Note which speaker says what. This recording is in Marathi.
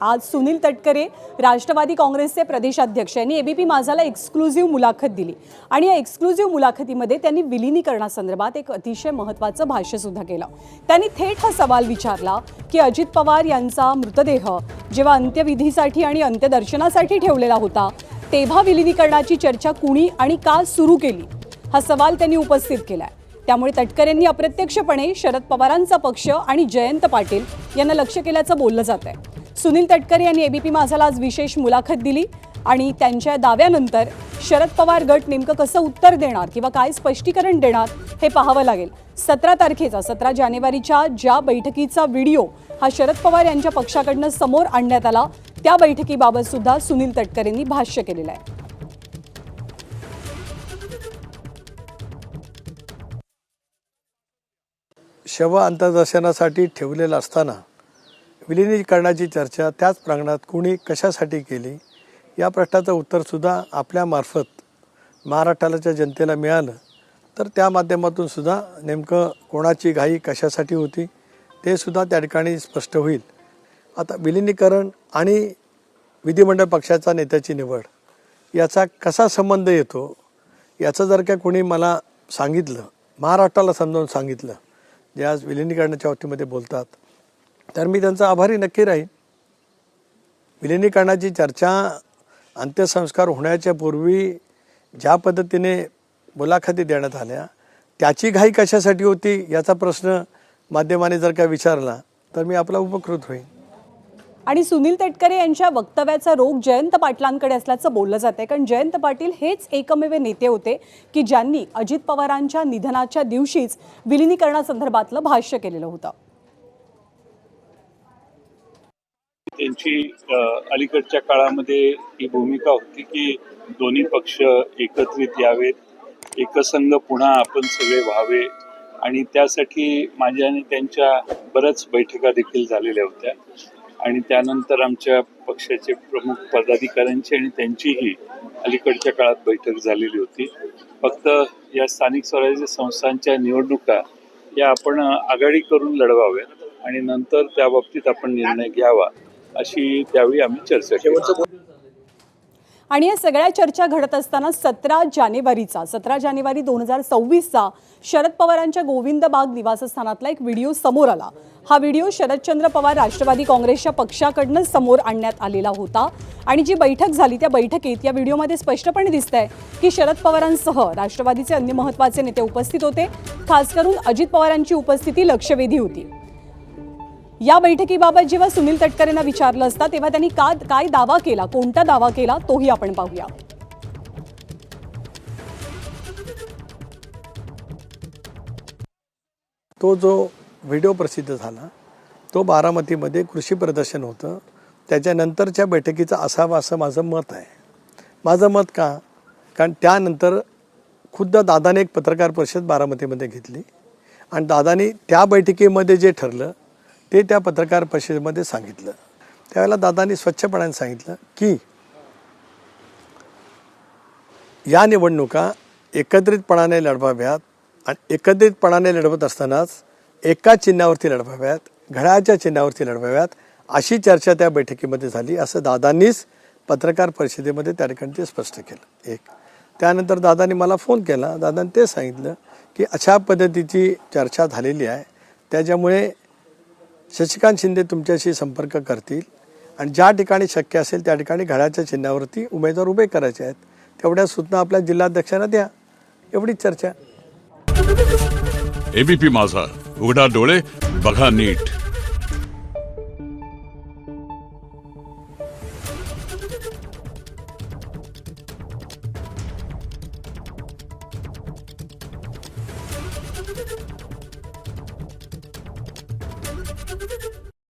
Speaker 1: आज सुनील तटकरे राष्ट्रवादी काँग्रेसचे प्रदेशाध्यक्ष यांनी एबीपी माझाला एक्सक्लुझिव्ह मुलाखत दिली आणि या एक्सक्लुझिव्ह मुलाखतीमध्ये त्यांनी विलिनीकरणासंदर्भात एक अतिशय महत्त्वाचं भाष्य सुद्धा केलं। त्यांनी थेट हा सवाल विचारला की अजित पवार यांचा मृतदेह जेव्हा अंत्यविधीसाठी आणि अंत्यदर्शनासाठी ठेवलेला होता तेव्हा विलिनीकरणाची चर्चा कुणी आणि का सुरू केली हा सवाल त्यांनी उपस्थित केलाय। त्यामुळे तटकरेंनी अप्रत्यक्षपणे शरद पवारांचा पक्ष आणि जयंत पाटील यांना लक्ष केल्याचं बोललं जातंय। सुनील तटकरे यांनी एबीपी माझाला आज विशेष मुलाखत दिली आणि त्यांच्या दाव्यानंतर शरद पवार गट नेमकं कसं उत्तर देणार किंवा काय स्पष्टीकरण देणार हे पाहावं लागेल। 17 जानेवारीच्या ज्या बैठकीचा व्हिडिओ हा शरद पवार यांच्या पक्षाकडनं समोर आणण्यात आला त्या बैठकीबाबत सुद्धा सुनील तटकरेंनी भाष्य केलेलं आहे।
Speaker 2: शव अंत्यदर्शनासाठी ठेवलेलं असताना विलिनीकरणाची चर्चा त्याच प्रांगणात कुणी कशासाठी केली या प्रश्नाचं उत्तरसुद्धा आपल्यामार्फत महाराष्ट्राच्या जनतेला मिळालं तर त्या माध्यमातून सुद्धा नेमकं कोणाची घाई कशासाठी होती ते सुद्धा त्या ठिकाणी स्पष्ट होईल। आता विलिनीकरण आणि विधिमंडळ पक्षाचा नेत्याची निवड याचा कसा संबंध येतो याचं जर का कोणी मला सांगितलं, महाराष्ट्राला समजावून सांगितलं जे आज विलिनीकरणाच्या बाबतीमध्ये बोलतात तर मी त्यांचा आभारी नक्की राहीन। विलिनीकरणाची चर्चा अंत्यसंस्कार होण्याच्या पूर्वी ज्या पद्धतीने मुलाखती देण्यात आल्या त्याची घाई कशासाठी होती याचा प्रश्न माध्यमाने जर का विचारला तर मी आपला उपकृत होईन।
Speaker 1: आणि सुनील तटकरे यांच्या वक्तव्याचा रोग जयंत पाटलांकडे असल्याचं बोललं जाते, कारण जयंत पाटील हेच एकमेव नेते होते की ज्यांनी अजित पवारांच्या निधनाच्या दिवशीच विलिनीकरणासंदर्भातलं भाष्य केलेलं होतं।
Speaker 3: त्यांची अलीकडच्या काळामध्ये ही भूमिका होती की दोन्ही पक्ष एकत्रित यावेत, एकसंघ पुन्हा आपण सगळे व्हावे आणि त्यासाठी माझ्या आणि त्यांच्या बऱ्याच बैठका देखील झालेल्या होत्या आणि त्यानंतर आमच्या पक्षाचे प्रमुख पदाधिकाऱ्यांची आणि त्यांचीही अलीकडच्या काळात बैठक झालेली होती। फक्त या स्थानिक स्वराज्य संस्थांच्या निवडणुका या आपण आघाडी करून लढवाव्यात आणि नंतर त्या बाबतीत आपण निर्णय घ्यावा अशी त्यावेळी आम्ही चर्चा केली।
Speaker 1: आणि या सगळ्या चर्चा घडत असताना 17 जानेवारी 2026चा शरद पवारांच्या गोविंद बाग निवासस्थानातला एक व्हिडिओ समोर आला। हा व्हिडिओ शरदचंद्र पवार राष्ट्रवादी काँग्रेसच्या पक्षाकडनं समोर आणण्यात आलेला होता आणि जी बैठक झाली त्या बैठकीत या व्हिडिओमध्ये स्पष्टपणे दिसतंय की शरद पवारांसह राष्ट्रवादीचे अन्य महत्त्वाचे नेते उपस्थित होते। खास करून अजित पवारांची उपस्थिती लक्षवेधी होती। या बैठकीबाबत जेव्हा सुनील तटकरेंना विचारलं असता तेव्हा त्यांनी काय दावा केला, कोणता दावा केला तोही आपण पाहूया।
Speaker 2: तो जो व्हिडिओ प्रसिद्ध झाला तो बारामतीमध्ये कृषी प्रदर्शन होतं, त्याच्यानंतरच्या बैठकीचा असावा असं माझं मत आहे। माझं मत का, कारण त्यानंतर खुद्द दादाने एक पत्रकार परिषद बारामतीमध्ये घेतली आणि दादानी त्या बैठकीमध्ये जे ठरलं ते त्या पत्रकार परिषदेमध्ये सांगितलं। त्यावेळेला दादांनी स्वच्छपणाने सांगितलं की या निवडणुका एकत्रितपणाने लढवाव्यात आणि एकत्रितपणाने लढवत असतानाच एका चिन्हावरती लढवाव्यात, घड्याळाच्या चिन्हावरती लढवाव्यात अशी चर्चा त्या बैठकीमध्ये झाली असं दादांनीच पत्रकार परिषदेमध्ये त्या ठिकाणी ते स्पष्ट केलं। एक त्यानंतर दादांनी मला फोन केला, दादांनी ते सांगितलं की अशा पद्धतीची चर्चा झालेली आहे, त्याच्यामुळे शशिकांत शिंदे तुमच्याशी संपर्क करतील आणि ज्या ठिकाणी शक्य असेल त्या ठिकाणी घड्याळाच्या चिन्हावरती उमेदवार उभे करायचे आहेत, तेवढ्या सूचना आपल्या जिल्हाध्यक्षांना द्या, एवढीच चर्चा।
Speaker 4: एबीपी माझा, उघडा डोळे बघा नीट।